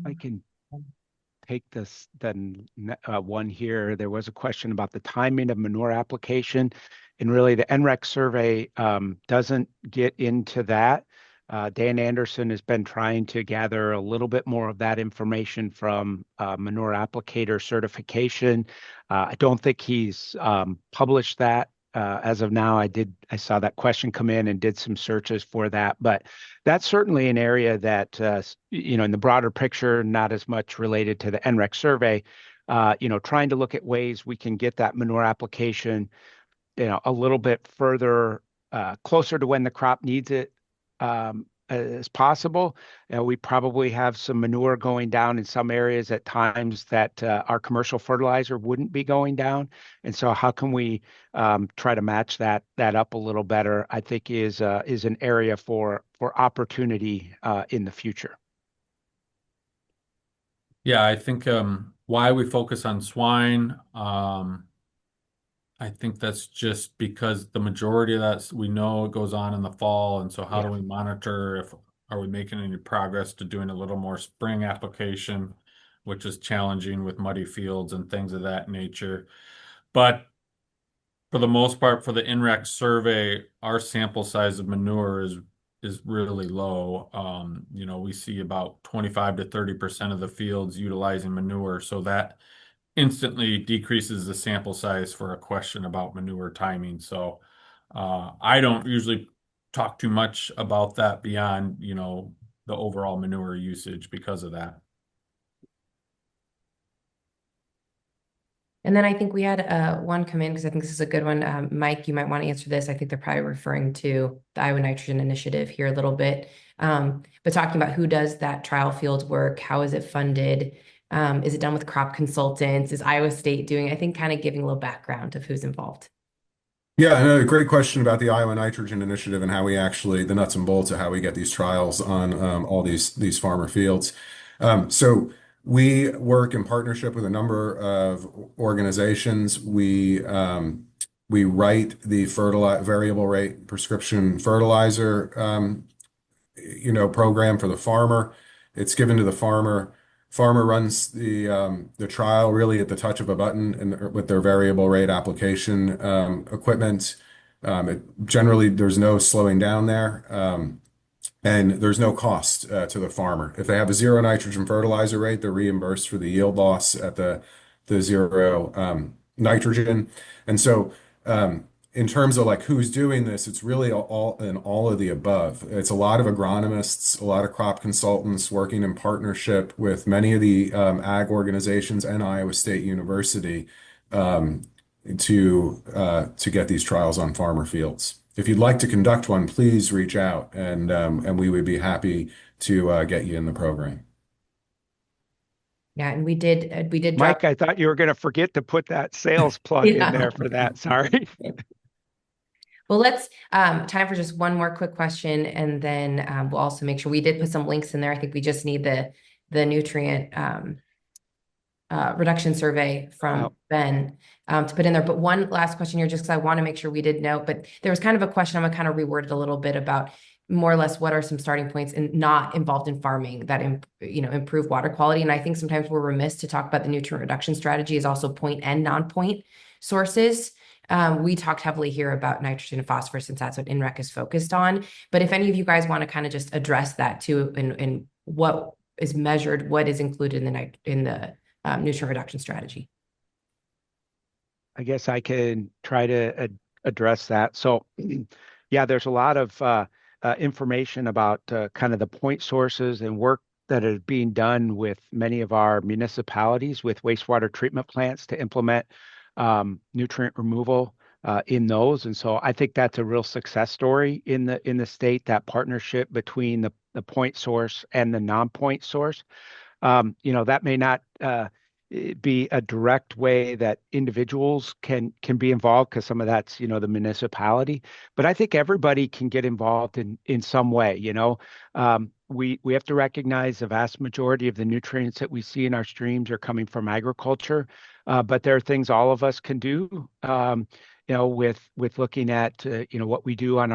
I can take this then one here. There was a question about the timing of manure application, and really the NREC survey doesn't get into that. Dan Anderson has been trying to gather a little bit more of that information from manure applicator certification. I don't think he's published that as of now, I saw that question come in and did some searches for that. But that's certainly an area that, in the broader picture, not as much related to the NREC survey, trying to look at ways we can get that manure application, a little bit further, closer to when the crop needs it, as possible. We probably have some manure going down in some areas at times that our commercial fertilizer wouldn't be going down. And so how can we try to match that up a little better, I think is an area for opportunity in the future. Yeah, I think why we focus on swine, I think that's just because the majority of that we know it goes on in the fall, and so how do we monitor if are we making any progress to doing a little more spring application, which is challenging with muddy fields and things of that nature. But for the most part, for the INREC survey, our sample size of manure is really low. We see about 25 to 30% of the fields utilizing manure, so that instantly decreases the sample size for a question about manure timing. So I don't usually talk too much about that beyond, the overall manure usage because of that. And then I think we had one come in because I think this is a good one. Mike, you might want to answer this. I think they're probably referring to the Iowa Nitrogen Initiative here a little bit. But talking about who does that trial field work, how is it funded? Is it done with crop consultants? Is Iowa State doing? I think kind of giving a little background of who's involved. Yeah, and a great question about the Iowa Nitrogen Initiative and how we actually, the nuts and bolts of how we get these trials on all these farmer fields. So we work in partnership with a number of organizations. We write the variable rate prescription fertilizer program for the farmer. It's given to the farmer. Farmer runs the trial really at the touch of a button and with their variable rate application equipment. Generally, there's no slowing down there, and there's no cost to the farmer. If they have a zero nitrogen fertilizer rate, they're reimbursed for the yield loss at the zero nitrogen. And so, in terms of like who's doing this, it's really all of the above. It's a lot of agronomists, a lot of crop consultants working in partnership with many of the ag organizations and Iowa State University to get these trials on farmer fields. If you'd like to conduct one, please reach out and we would be happy to get you in the program. Yeah, and we did Mike, I thought you were going to forget to put that sales plug in there for that. Sorry. Well, let's time for just one more quick question, and then we'll also make sure we did put some links in there. I think we just need the nutrient reduction survey from Ben to put in there. But one last question here, just because I want to make sure we did note. But there was kind of a question I'm going to kind of reword it a little bit about more or less what are some starting points and not involved in farming that improve water quality. And I think sometimes we're remiss to talk about the nutrient reduction strategy is also point and non-point sources. We talked heavily here about nitrogen and phosphorus since that's what INREC is focused on. But if any of you guys want to kind of just address that too, and what is measured, what is included in the nutrient reduction strategy. I guess I can try to address that. So, yeah, there's a lot of information about kind of the point sources and work that is being done with many of our municipalities with wastewater treatment plants to implement nutrient removal in those. And so I think that's a real success story in the state, that partnership between the point source and the non-point source. That may not be a direct way that individuals can be involved because some of that's, the municipality. But I think everybody can get involved in some way. We have to recognize the vast majority of the nutrients that we see in our streams are coming from agriculture. But there are things all of us can do, with looking at, what we do on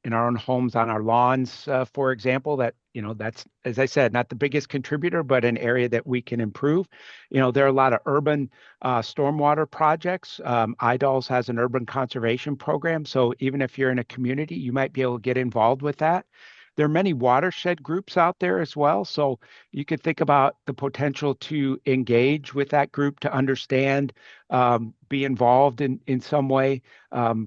in our own homes, on our lawns, for example, that's, as I said, not the biggest contributor, but an area that we can improve. There are a lot of urban stormwater projects. IDALS has an urban conservation program. So even if you're in a community, you might be able to get involved with that. There are many watershed groups out there as well. So you could think about the potential to engage with that group to understand, be involved in some way,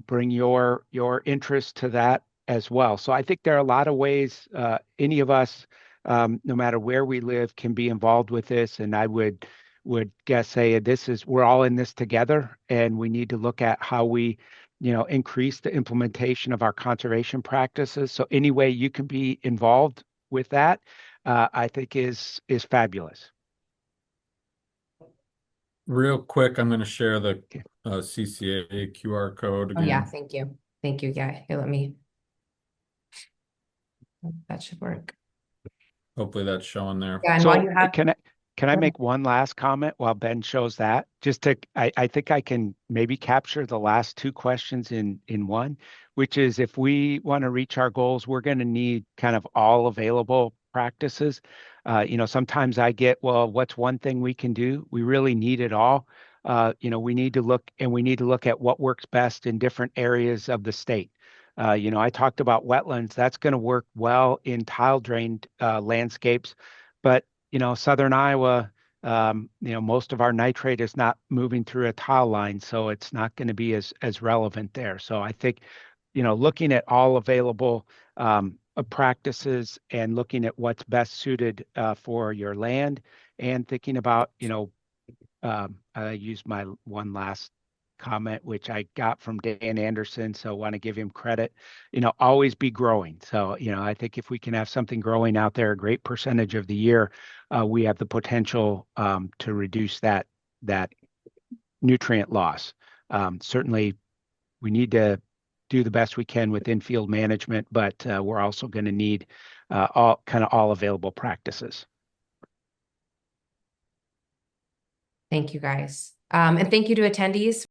bring your interest to that as well. So I think there are a lot of ways any of us, no matter where we live, can be involved with this. And I would guess say we're all in this together, and we need to look at how we increase the implementation of our conservation practices. So any way you can be involved with that, I think is fabulous. Real quick, I'm going to share the CCA QR code Oh, yeah, again. thank you. Thank you. Yeah, here, that should work. Hopefully that's showing there. Yeah, and So while you have, can I make one last comment while Ben shows that? I think I can maybe capture the last two questions in one, which is if we want to reach our goals, we're going to need kind of all available practices. Sometimes I get, well, what's one thing we can do? We really need it all. We need to look at what works best in different areas of the state. I talked about wetlands. That's going to work well in tile drained landscapes, but Southern Iowa, most of our nitrate is not moving through a tile line, so it's not going to be as relevant there. So I think, looking at all available practices and looking at what's best suited for your land, and thinking about, I used my one last comment, which I got from Dan Anderson, so I want to give him credit, always be growing. So, I think if we can have something growing out there a great percentage of the year, we have the potential to reduce that nutrient loss. Certainly, we need to do the best we can with in-field management, but we're also going to need all available practices. thank you guys. And thank you to attendees